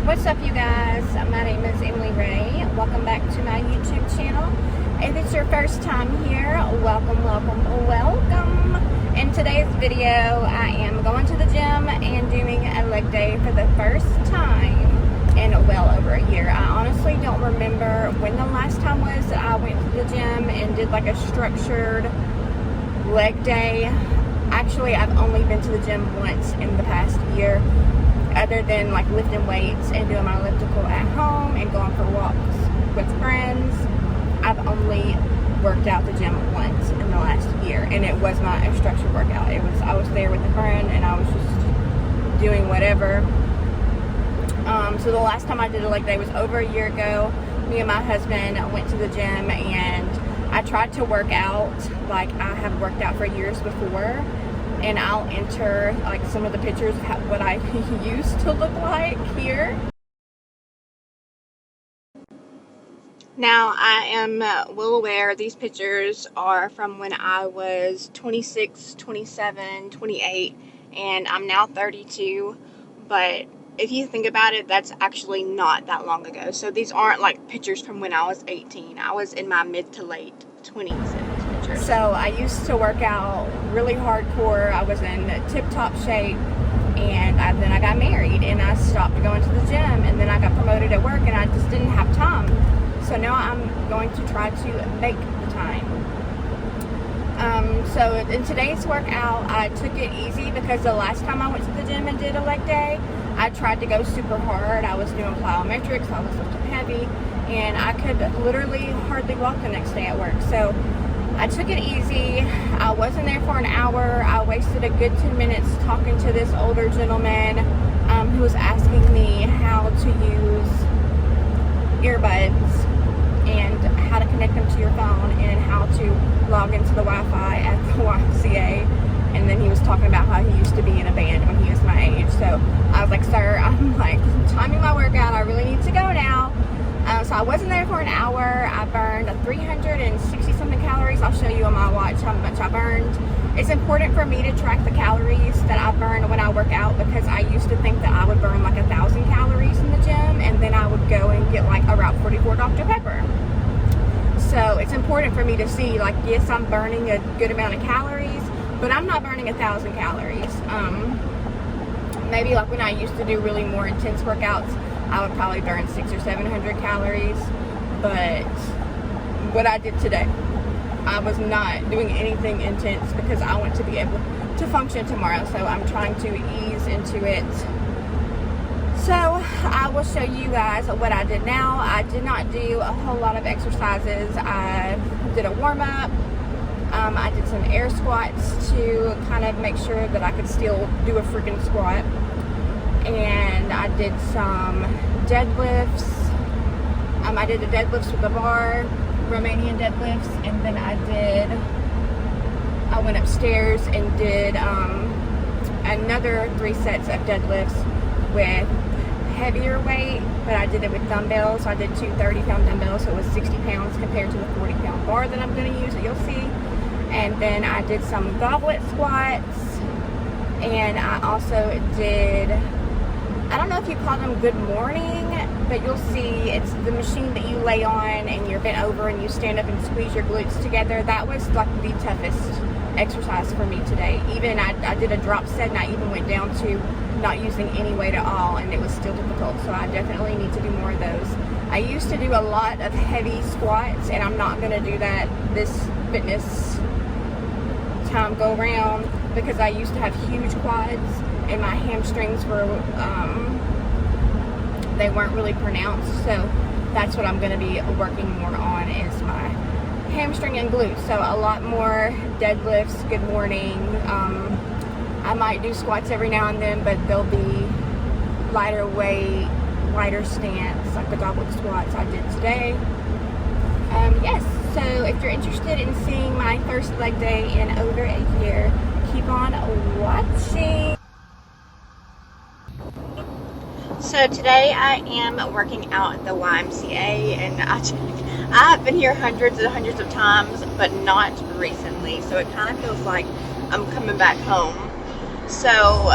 What's up, you guys? My name is Emily Rae. Welcome back to my YouTube channel. If it's your first time here, welcome. In today's video, I am going to the gym and doing a leg day for the first time in well over a year. I honestly don't remember when the last time was that I went to the gym and did like a structured leg day. Actually, I've only been to the gym once in the past year, other than like lifting weights and doing my elliptical at home and going for walks with friends. I've only worked out the gym once in the last year, and it was not a structured workout. I was there with a friend and I was just doing whatever. So the last time I did a leg day was over a year ago. Me and my husband went to the gym and I tried to work out like I have worked out for years before, and I'll enter like some of the pictures of what I used to look like here. Now, I am well aware these pictures are from when I was 26, 27, 28, and I'm now 32, but if you think about it, that's actually not that long ago. So these aren't like pictures from when I was 18. I was in my mid to late 20s in these pictures. So I used to work out really hardcore. I was in tip-top shape, and then I got married and I stopped going to the gym, and then I got promoted at work and I just didn't have time. So now I'm going to try to make the time. So in today's workout, I took it easy because the last time I went to the gym and did a leg day, I tried to go super hard. I was doing plyometrics, I was lifting heavy, and I could literally hardly walk the next day at work. So I took it easy. I wasn't there for an hour. I wasted a good 10 minutes talking to this older gentleman who was asking me how to use earbuds and how to connect them to your phone and how to log into the Wi-Fi at the YMCA. And then he was talking about how he used to be in a band when he was my age. So I was like, sir, I'm like timing my workout. I really need to go now. So I wasn't there for an hour. I burned 360 something calories. I'll show you on my watch how much I burned. It's important for me to track the calories that I burn when I work out, because I used to think that I would burn like 1,000 calories in the gym, and then I would go and get like a Route 44 Dr. Pepper. So it's important for me to see, like, yes, I'm burning a good amount of calories, but I'm not burning 1,000 calories. Maybe like when I used to do really more intense workouts, I would probably burn 600 or 700 calories. But what I did today, I was not doing anything intense because I want to be able to function tomorrow. So I'm trying to ease into it. So I will show you guys what I did now. I did not do a whole lot of exercises. I did a warm-up. I did some air squats to kind of make sure that I could still do a freaking squat. And I did some deadlifts. I did the deadlifts with the bar, Romanian deadlifts, and then I went upstairs and did another 3 sets of deadlifts with heavier weight, but I did it with dumbbells. So I did 2 30-pound dumbbells, so it was 60 pounds compared to the 40-pound bar that I'm going to use, that you'll see. And then I did some goblet squats, and I also did, I don't know if you call them good morning, but you'll see it's the machine that you lay on and you're bent over and you stand up and squeeze your glutes together. That was like the toughest exercise for me today. Even I did a drop set, and I even went down to not using any weight at all, and it was still difficult. So I definitely need to do more of those. I used to do a lot of heavy squats, and I'm not going to do that this fitness time go around, because I used to have huge quads and my hamstrings were they weren't really pronounced. So that's what I'm going to be working more on, is my hamstring and glutes. So a lot more deadlifts, good morning. I might do squats every now and then, but they'll be lighter weight, lighter stance, like the goblet squats I did today. Yes, so if you're interested in seeing my first leg day in over a year, keep on watching. So today I am working out at the YMCA, and I have been here hundreds and hundreds of times, but not recently. So it kind of feels like I'm coming back home. So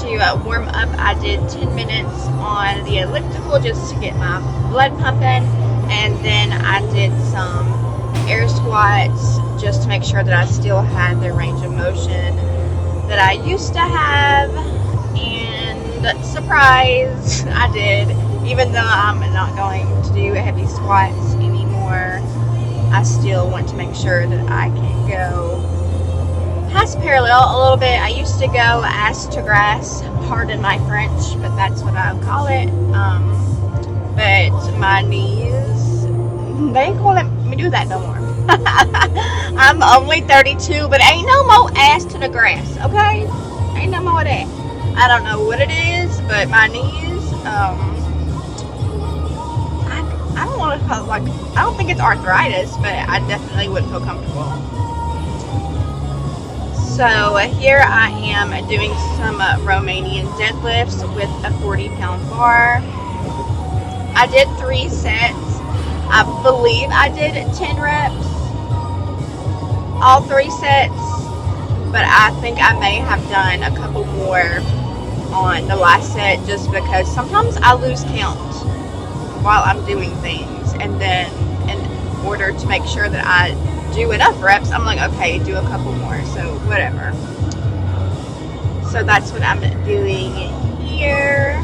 to warm up, I did 10 minutes on the elliptical just to get my blood pumping, and then I did some air squats just to make sure that I still had the range of motion that I used to have. And surprise, I did. Even though I'm not going to do heavy squats anymore, I still want to make sure that I can go past parallel a little bit. I used to go ass to grass, pardon my French, but that's what I call it. But my knees, they ain't gonna let me do that no more. I'm only 32, but ain't no more ass to the grass, okay? Ain't no more of that. I don't know what it is, but my knees, I don't want to call it, like, I don't think it's arthritis, but I definitely wouldn't feel comfortable. So here I am doing some Romanian deadlifts with a 40-pound bar. I did 3 sets. I believe I did 10 reps, all 3 sets, but I think I may have done a couple more on the last set just because sometimes I lose count while I'm doing things, and then in order to make sure that I do enough reps, I'm like, okay, do a couple more, so whatever. So that's what I'm doing here.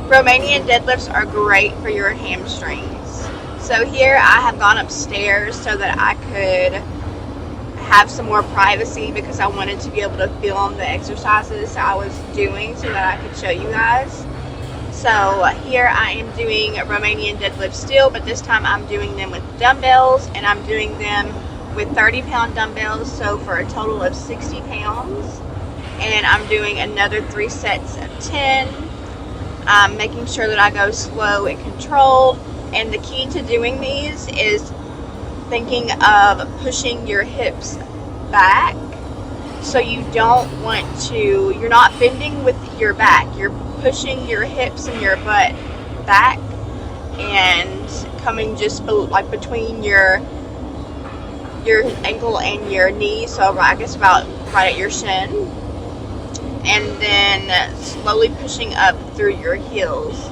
Romanian deadlifts are great for your hamstrings. So here I have gone upstairs so that I could have some more privacy because I wanted to be able to film the exercises I was doing so that I could show you guys. So here I am doing Romanian deadlifts still, but this time I'm doing them with dumbbells, and I'm doing them with 30-pound dumbbells, so for a total of 60 pounds. And I'm doing another 3 sets of 10. I'm making sure that I go slow and controlled. And the key to doing these is thinking of pushing your hips back. So you don't want to, you're not bending with your back, you're pushing your hips and your butt back and coming just like between your ankle and your knee, so I guess about right at your shin, and then slowly pushing up through your heels.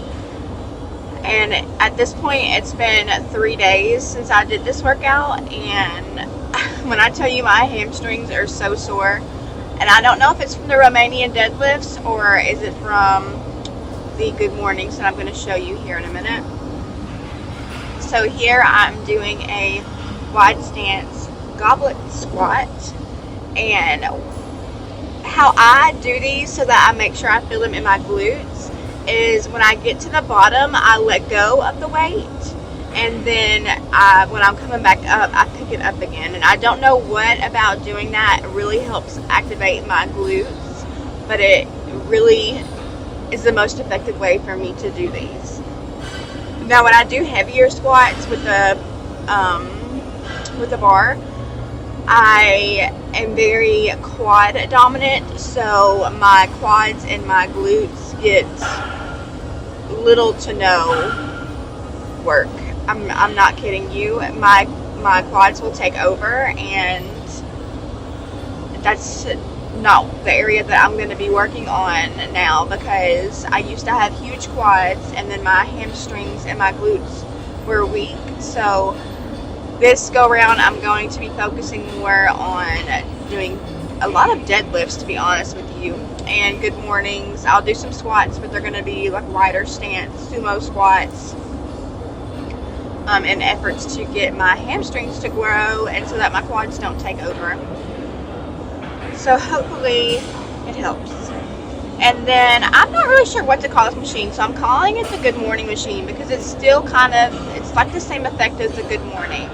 And at this point, it's been 3 days since I did this workout, and when I tell you my hamstrings are so sore, and I don't know if it's from the Romanian deadlifts or is it from the good mornings that I'm going to show you here in a minute. So here I'm doing a wide stance goblet squat, and how I do these so that I make sure I feel them in my glutes is when I get to the bottom, I let go of the weight, and then when I'm coming back up, I pick it up again. And I don't know what about doing that really helps activate my glutes, but it really is the most effective way for me to do these. Now when I do heavier squats with the bar, I am very quad dominant, so my quads and my glutes get little to no work. I'm not kidding you. My quads will take over, and that's not the area that I'm going to be working on now, because I used to have huge quads and then my hamstrings and my glutes were weak. So this go around I'm going to be focusing more on doing a lot of deadlifts, to be honest with you, and good mornings. I'll do some squats, but they're going to be like wider stance sumo squats, in efforts to get my hamstrings to grow and so that my quads don't take over. So hopefully it helps. And then I'm not really sure what to call this machine, so I'm calling it the Good Morning machine because it's still kind of, it's like the same effect as the Good Morning.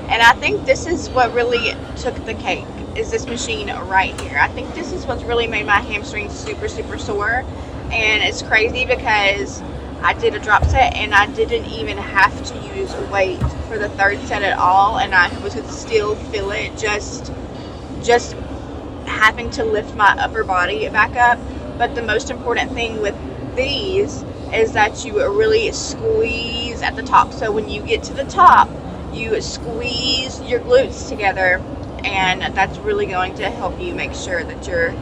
And I think this is what really took the cake, is this machine right here. I think this is what's really made my hamstrings super, super sore. And it's crazy because I did a drop set and I didn't even have to use weight for the 3rd set at all, and I was still feel it just having to lift my upper body back up. But the most important thing with these is that you really squeeze at the top. So when you get to the top, you squeeze your glutes together and that's really going to help you make sure that your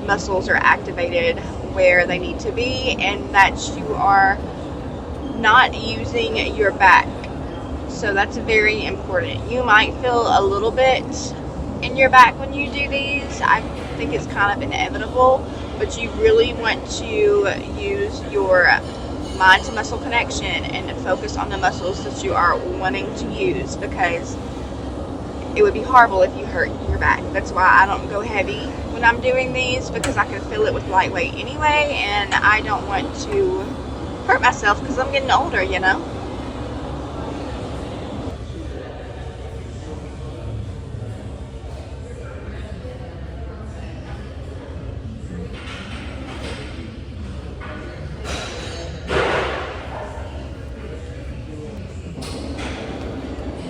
muscles are activated where they need to be, and that you are not using your back. So that's very important. You might feel a little bit in your back when you do these. I think it's kind of inevitable, but you really want to use your mind to muscle connection and focus on the muscles that you are wanting to use, because it would be horrible if you hurt your back. That's why I don't go heavy when I'm doing these, because I can feel it with lightweight anyway, and I don't want to hurt myself because I'm getting older, you know.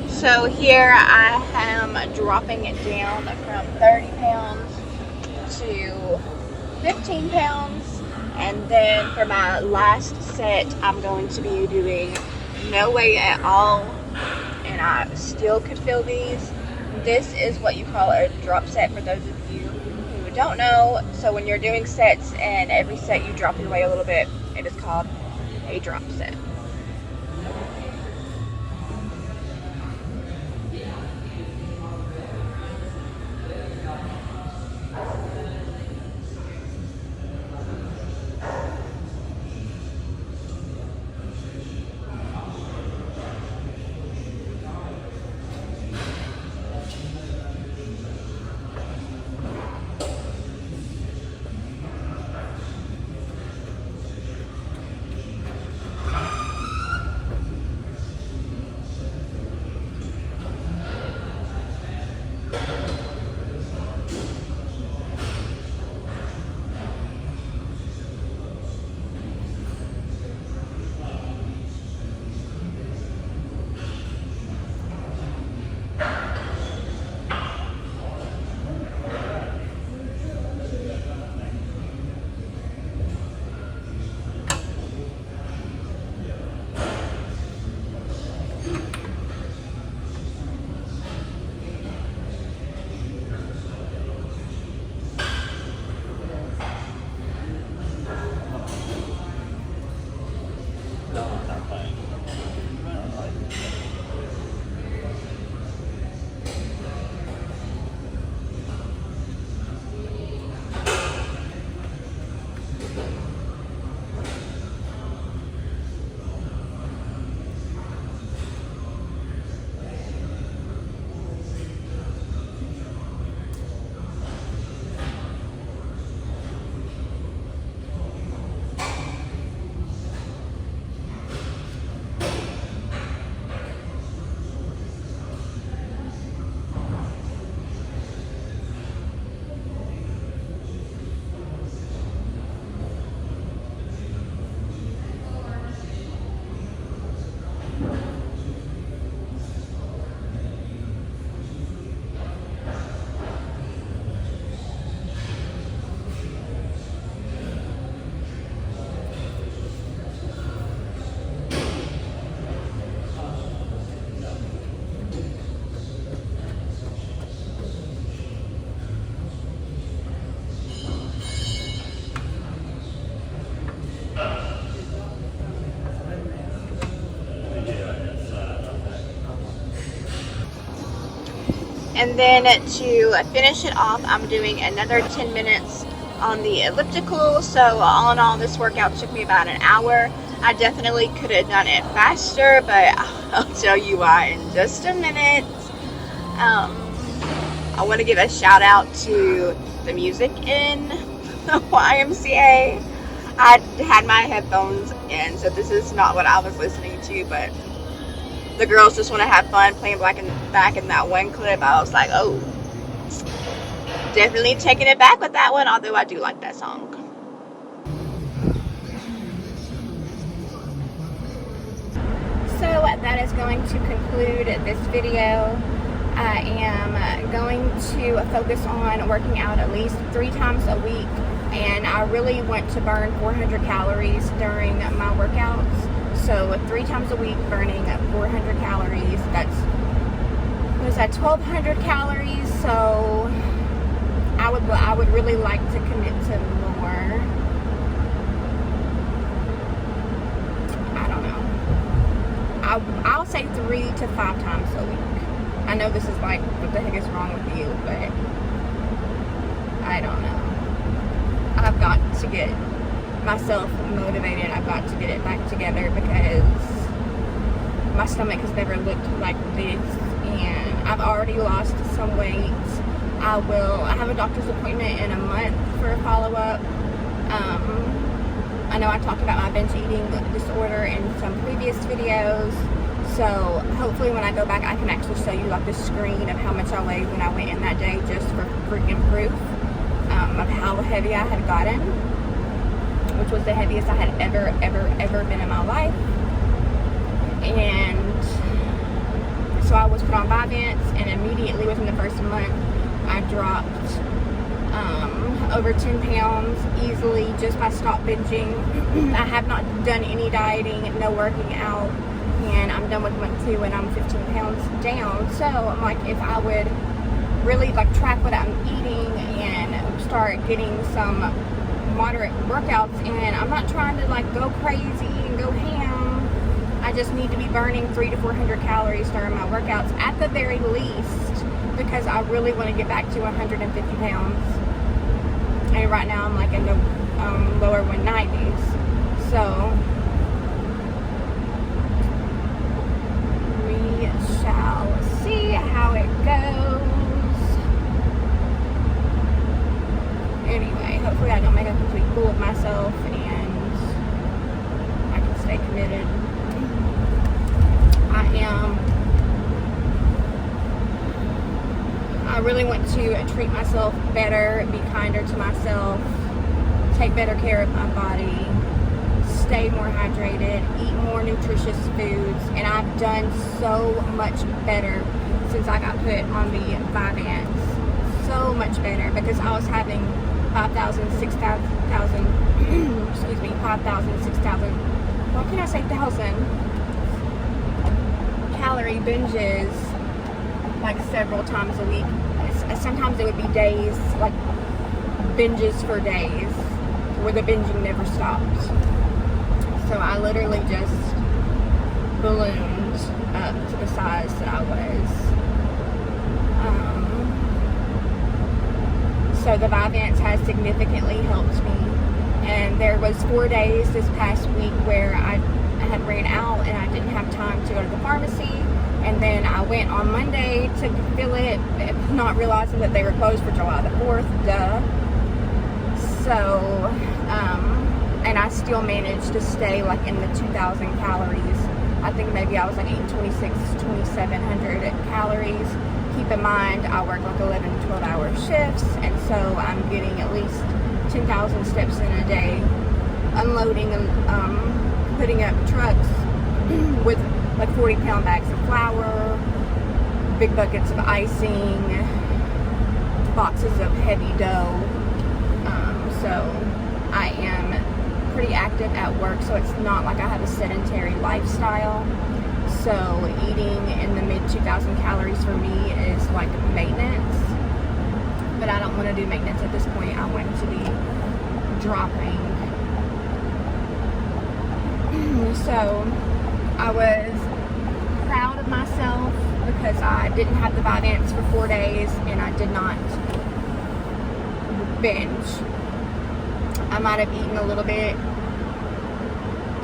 So here I am dropping it down from 30 pounds to 15 pounds. And then for my last set, I'm going to be doing no weight at all. And I still could feel these. This is what you call a drop set for those of you who don't know. So when you're doing sets and every set you drop your weight a little bit, it is called a drop set. And then to finish it off, I'm doing another 10 minutes on the elliptical. So all in all, this workout took me about an hour. I definitely could have done it faster, but I'll tell you why in just a minute. I want to give a shout out to the music in the YMCA. I had my headphones in, so this is not what I was listening to, but the girls just want to have fun playing back in that one clip. I was like, oh, definitely taking it back with that one, although I do like that song. So that is going to conclude this video. I am going to focus on working out at least 3 times a week, and I really want to burn 400 calories during my workouts. So 3 times a week burning 400 calories, that's was at 1,200 calories, so I would really like to commit to more. I don't know. I'll say 3 to 5 times a week. I know this is like, what the heck is wrong with you, but I don't know. I've got to get myself motivated. I've got to get it back together because my stomach has never looked like this, and I've already lost some weight. I have a doctor's appointment in a month for a follow-up. I know I talked about my binge eating disorder in some previous videos, so hopefully when I go back I can actually show you like the screen of how much I weighed when I went in that day, just for freaking proof of how heavy I had gotten, which was the heaviest I had ever been in my life. And so I was put on Vyvanse, and immediately within the first month I dropped over 10 pounds easily just by stop binging. I have not done any dieting, no working out, and I'm done with month 2 and I'm 15 pounds down. So I'm like, if I would really like track what I'm eating and start getting some moderate workouts in, I'm not trying to like go crazy and go ham. I just need to be burning 300 to 400 calories during my workouts at the very least, because I really want to get back to 150 pounds. And right now I'm like in the lower 190s. So we shall see how it goes. Anyway, hopefully I don't make a complete fool of myself and I can stay committed. I really want to treat myself better, be kinder to myself, take better care of my body, stay more hydrated, eat more nutritious foods, and I've done so much better since I got put on the Vyvanse. So much better, because I was having 5,000, 6,000, excuse me, 5,000, 6,000, what can I say, 1,000 calorie binges like several times a week. Sometimes it would be days, like binges for days, where the binging never stopped. So I literally just ballooned up to the size that I was. So the Vyvanse has significantly helped me. And there was 4 days this past week where I had ran out and I didn't have time to go to the pharmacy. And then I went on Monday to fill it, not realizing that they were closed for July the 4th, duh. So, and I still managed to stay like in the 2,000 calories. I think maybe I was like eating 2,700 calories. Keep in mind, I work like 11 to 12 hour shifts, and so I'm getting at least 10,000 steps in a day, unloading and putting up trucks with like 40-pound bags of flour, big buckets of icing, boxes of heavy dough. So I am pretty active at work, so it's not like I have a sedentary lifestyle. So eating in the mid 2,000 calories for me is like maintenance. But I don't want to do maintenance at this point. I want to be dropping. So I was proud of myself because I didn't have the Vyvanse for 4 days and I did not binge. I might have eaten a little bit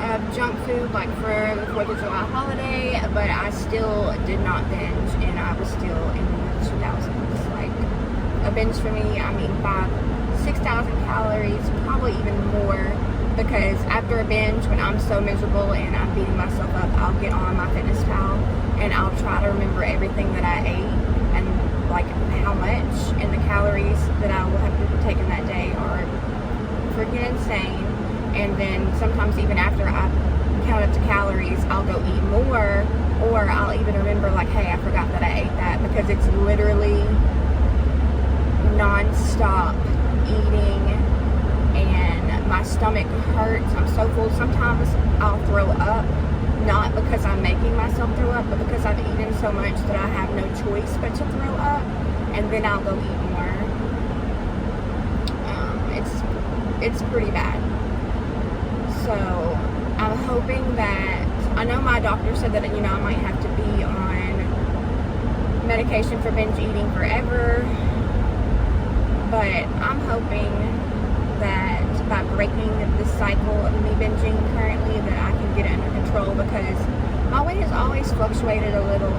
of junk food like for the 4th of July holiday, but I still did not binge, and I was still in the 2000s. Like, a binge for me, I mean 6,000 calories, probably even more, because after a binge, when I'm so miserable and I'm beating myself up, I'll get on my fitness pal and I'll try to remember everything that I ate and like how much, and the calories that I will have taken that day are freaking insane. And then sometimes even after I count up the calories, I'll go eat more, or I'll even remember like, hey, I forgot that I ate that, because it's literally non-stop eating and my stomach hurts. I'm so full. Sometimes I'll throw up not because I'm making myself throw up, but because I've eaten so much that I have no choice but to throw up, and then I'll go eat more. It's pretty bad. So I'm hoping that, I know my doctor said that, you know, I might have to be on medication for binge eating forever, but I'm hoping that by breaking this cycle of me binging currently, that I can get it under control, because my weight has always fluctuated a little,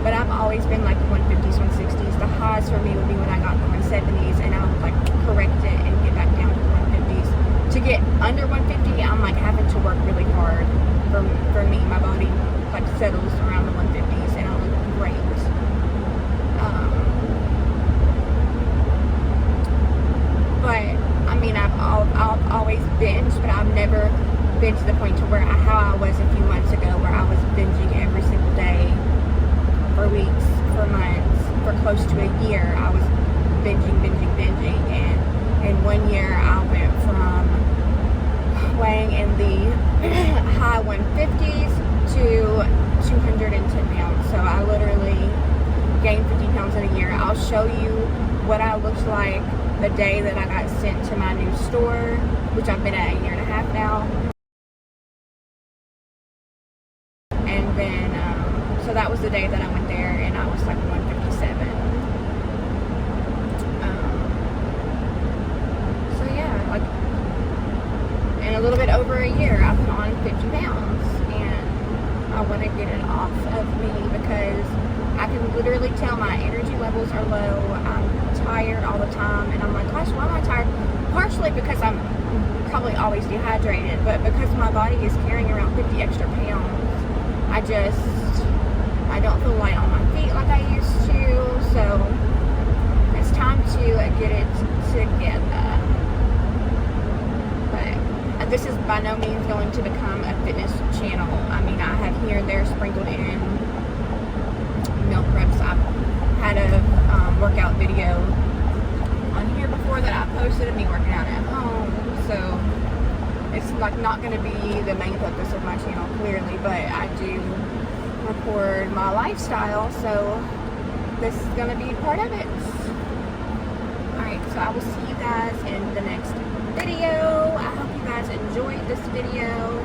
but I've always been like 150s, 160s. The highs for me would be when I got in the 170s, and I would like correct it and get back down to 150s. To get under 150, I'm like having to work really hard. For me, my body like settles around the 150s, and I look great. But I mean, I've always binged, but I've never been to the point to where how I was a few months ago, where I was binging every single day for weeks, for months, for close to a year. I was binging, and in 1 year I went from weighing in the high 150s to 210 pounds. So I literally gained 50 pounds in a year. I'll show you what I looked like the day that I got sent to my new store, which I've been at a year and a half now. And then, so that was the day that I went there, and I was like 157. So yeah, like, in a little bit over a year, I put on 50 pounds, and I want to get it off of me, because I can literally tell my energy levels are low. I'm tired all the time, and I'm like, gosh, why am I tired? Partially because I'm probably always dehydrated, but because my body is carrying around 50 extra pounds, I don't feel light on my feet like I used to. So it's time to get it together. But this is by no means going to become a fitness channel. I mean, I have here and there sprinkled in meal preps. I've had a workout video on here before that I posted of me working out at home. So it's like not going to be the main focus of my channel, clearly, but I do record my lifestyle, so this is going to be part of it. Alright, so I will see you guys in the next video. I hope you guys enjoyed this video.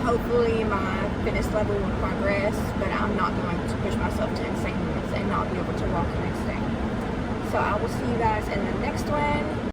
Hopefully my fitness level will progress, but I'm not going to push myself to insane limits and not be able to walk the next day. So I will see you guys in the next one.